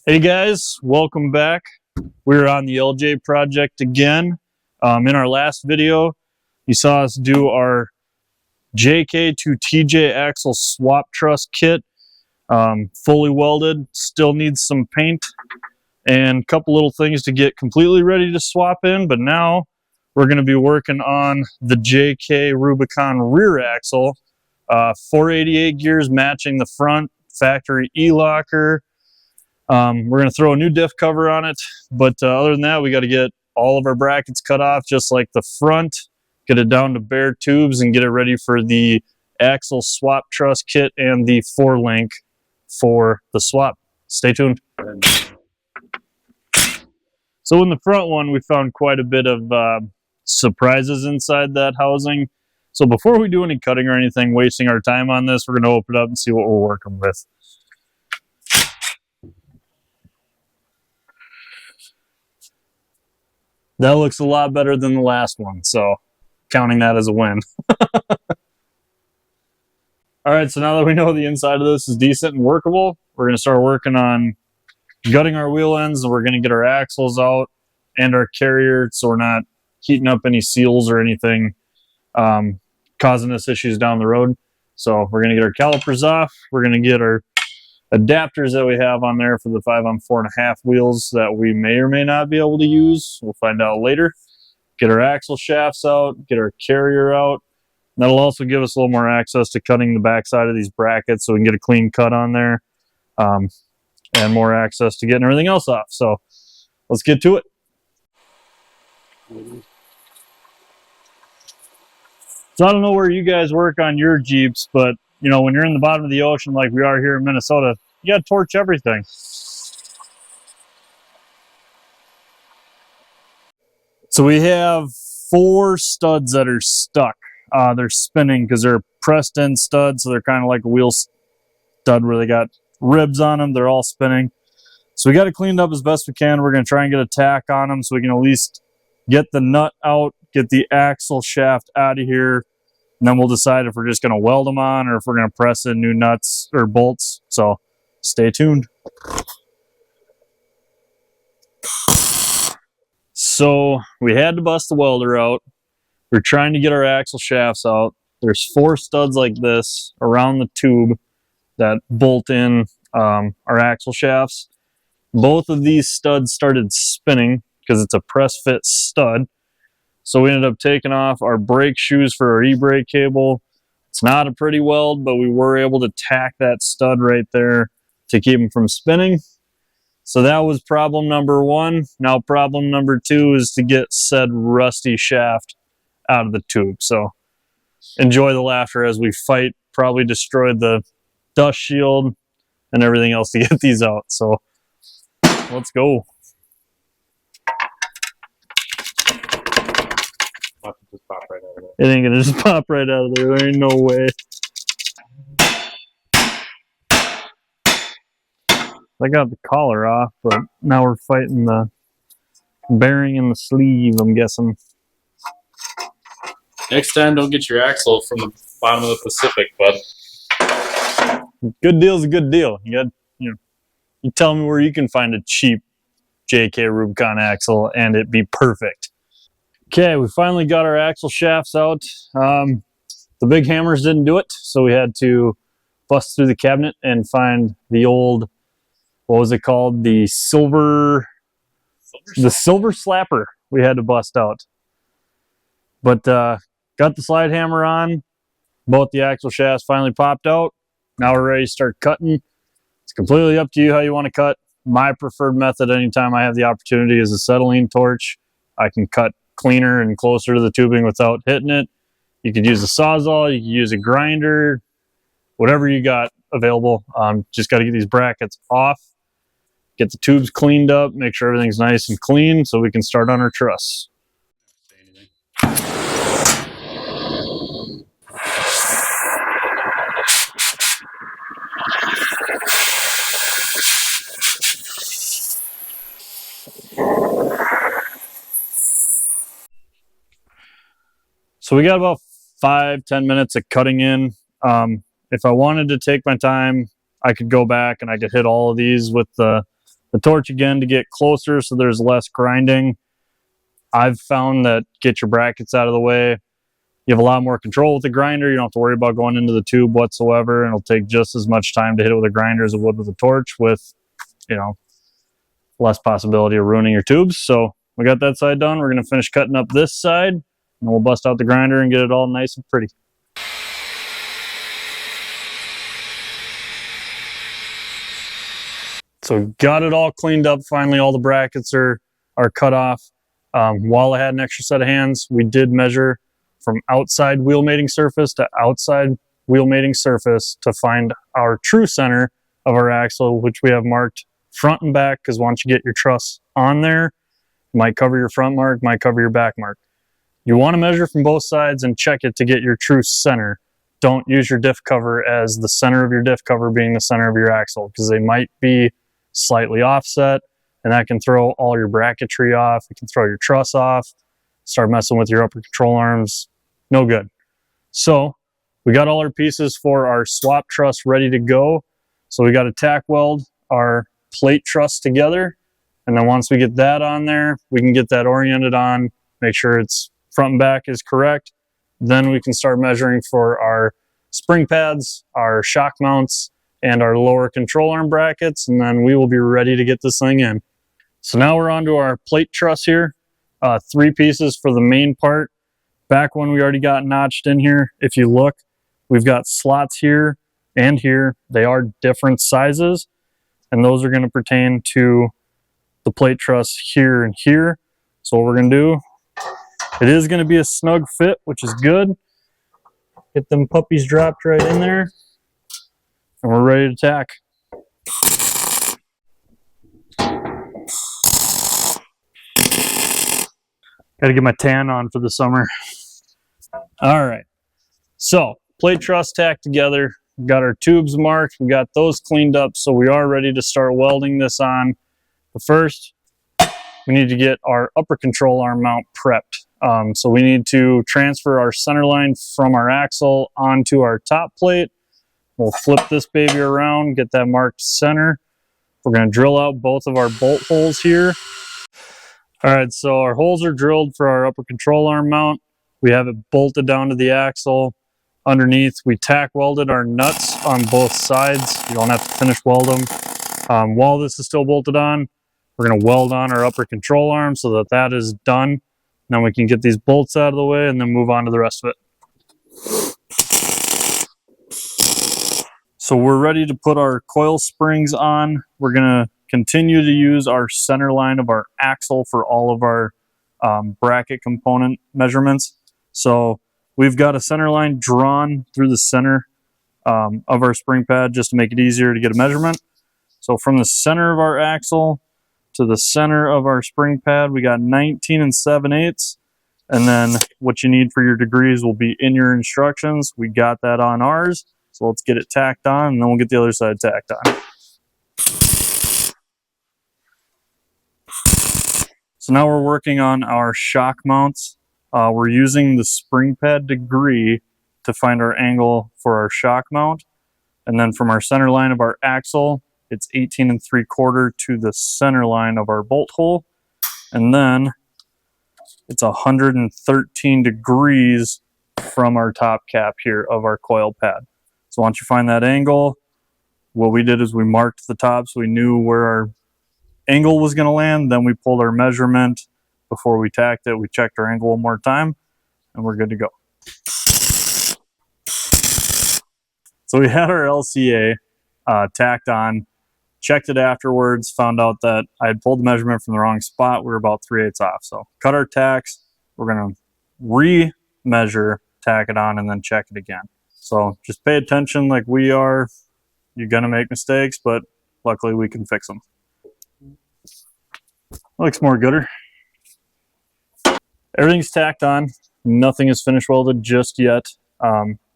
Hey guys, welcome back. We're on the LJ project again. In our last video, you saw us do our JK to TJ axle swap truss kit, fully welded, still needs some paint and a couple little things to get completely ready to swap in, but now we're going to be working on the JK Rubicon rear axle, 488 gears matching the front, factory E-locker. We're going to throw a new diff cover on it, but other than that, we got to get all of our brackets cut off, just like the front, get it down to bare tubes and get it ready for the axle swap truss kit and the 4-link for the swap. Stay tuned. So in the front one, we found quite a bit of surprises inside that housing. So before we do any cutting or anything, wasting our time on this, we're going to open it up and see what we're working with. That looks a lot better than the last one, so counting that as a win. All right, so now that we know the inside of this is decent and workable, we're going to start working on gutting our wheel ends, and we're going to get our axles out and our carrier so we're not heating up any seals or anything causing us issues down the road. So we're going to get our calipers off. We're going to get our adapters that we have on there for the 5-on-4.5 wheels that we may or may not be able to use. We'll find out later. Get our axle shafts out, get our carrier out. That'll also give us a little more access to cutting the backside of these brackets so we can get a clean cut on there, and more access to getting everything else off. So let's get to it. So I don't know where you guys work on your Jeeps, but you know, when you're in the bottom of the ocean like we are here in Minnesota, you got to torch everything. So we have 4 studs that are stuck. They're spinning because they're pressed in studs, so they're kind of like a wheel stud where they got ribs on them. They're all spinning. So we got it cleaned up as best we can. We're going to try and get a tack on them so we can at least get the nut out, get the axle shaft out of here. And then we'll decide if we're just going to weld them on or if we're going to press in new nuts or bolts. So stay tuned. So we had to bust the welder out. We're trying to get our axle shafts out. There's 4 studs like this around the tube that bolt in our axle shafts. Both of these studs started spinning because it's a press fit stud. So we ended up taking off our brake shoes for our e-brake cable. It's not a pretty weld, but we were able to tack that stud right there to keep them from spinning. So that was problem number 1. Now problem number 2 is to get said rusty shaft out of the tube. So enjoy the laughter as we fight, probably destroyed the dust shield and everything else to get these out. So let's go. Just pop right out of It ain't gonna just pop right out of there. There ain't no way. I got the collar off, but now we're fighting the bearing in the sleeve, I'm guessing. Next time, don't get your axle from the bottom of the Pacific, bud. Good deal's a good deal. You tell me where you can find a cheap JK Rubicon axle and it be perfect. Okay, we finally got our axle shafts out. The big hammers didn't do it, so we had to bust through the cabinet and find the old, what was it called? The silver slapper we had to bust out. But got the slide hammer on. Both the axle shafts finally popped out. Now we're ready to start cutting. It's completely up to you how you want to cut. My preferred method anytime I have the opportunity is a acetylene torch. I can cut cleaner and closer to the tubing without hitting it. You could use a sawzall, you could use a grinder, whatever you got available. Just got to get these brackets off, get the tubes cleaned up, make sure everything's nice and clean so we can start on our truss. So we got about 5-10 minutes of cutting in. If I wanted to take my time, I could go back and I could hit all of these with the the torch again to get closer so there's less grinding. I've found that get your brackets out of the way. You have a lot more control with the grinder. You don't have to worry about going into the tube whatsoever, and it'll take just as much time to hit it with a grinder as it would with a torch, with, you know, less possibility of ruining your tubes. So we got that side done. We're going to finish cutting up this side, and we'll bust out the grinder and get it all nice and pretty. So got it all cleaned up. Finally, all the brackets are cut off. While I had an extra set of hands, we did measure from outside wheel mating surface to outside wheel mating surface to find our true center of our axle, which we have marked front and back, because once you get your truss on there, it might cover your front mark, might cover your back mark. You want to measure from both sides and check it to get your true center. Don't use your diff cover as the center of your diff cover being the center of your axle, because they might be slightly offset, and that can throw all your bracketry off. It can throw your truss off, start messing with your upper control arms. No good. So we got all our pieces for our swap truss ready to go. So we got to tack weld our plate truss together, and then once we get that on there, we can get that oriented on, make sure it's front and back is correct. Then we can start measuring for our spring pads, our shock mounts, and our lower control arm brackets, and then we will be ready to get this thing in. So now we're on to our plate truss here. 3 pieces for the main part. Back one we already got notched in here. If you look, we've got slots here and here. They are different sizes, and those are going to pertain to the plate truss here and here. So what we're going to do, it is going to be a snug fit, which is good. Get them puppies dropped right in there, and we're ready to tack. Got to get my tan on for the summer. All right, so plate truss tacked together. We got our tubes marked. We got those cleaned up, so we are ready to start welding this on. But first, we need to get our upper control arm mount prepped. So we need to transfer our center line from our axle onto our top plate. We'll flip this baby around, get that marked center. We're going to drill out both of our bolt holes here. All right, so our holes are drilled for our upper control arm mount. We have it bolted down to the axle. Underneath, we tack welded our nuts on both sides. You don't have to finish weld them. While this is still bolted on, we're going to weld on our upper control arm so that that is done. Now we can get these bolts out of the way and then move on to the rest of it. So we're ready to put our coil springs on. We're going to continue to use our center line of our axle for all of our bracket component measurements. So we've got a center line drawn through the center of our spring pad just to make it easier to get a measurement. So from the center of our axle to the center of our spring pad, we got 19 7/8. And then what you need for your degrees will be in your instructions. We got that on ours. So let's get it tacked on, and then we'll get the other side tacked on. So now we're working on our shock mounts. We're using the spring pad degree to find our angle for our shock mount. And then from our center line of our axle, it's 18 3/4 to the center line of our bolt hole. And then it's 113 degrees from our top cap here of our coil pad. So once you find that angle, what we did is we marked the top so we knew where our angle was going to land. Then we pulled our measurement before we tacked it. We checked our angle one more time, and we're good to go. So we had our LCA tacked on, checked it afterwards, found out that I had pulled the measurement from the wrong spot. We were about 3/8 off. So cut our tacks. We're going to re-measure, tack it on, and then check it again. So just pay attention like we are. You're going to make mistakes, but luckily we can fix them. Looks more gooder. Everything's tacked on. Nothing is finish welded just yet.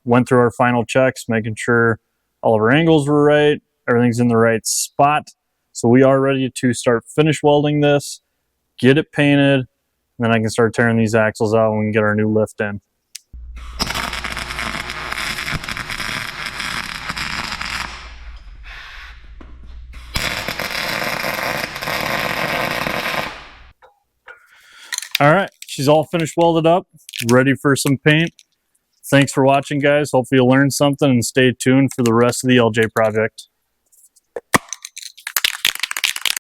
Went through our final checks, making sure all of our angles were right. Everything's in the right spot. So we are ready to start finish welding this, get it painted, and then I can start tearing these axles out and we can get our new lift in. All right, she's all finished welded up, ready for some paint. Thanks for watching, guys. Hopefully you learned something, and stay tuned for the rest of the LJ project.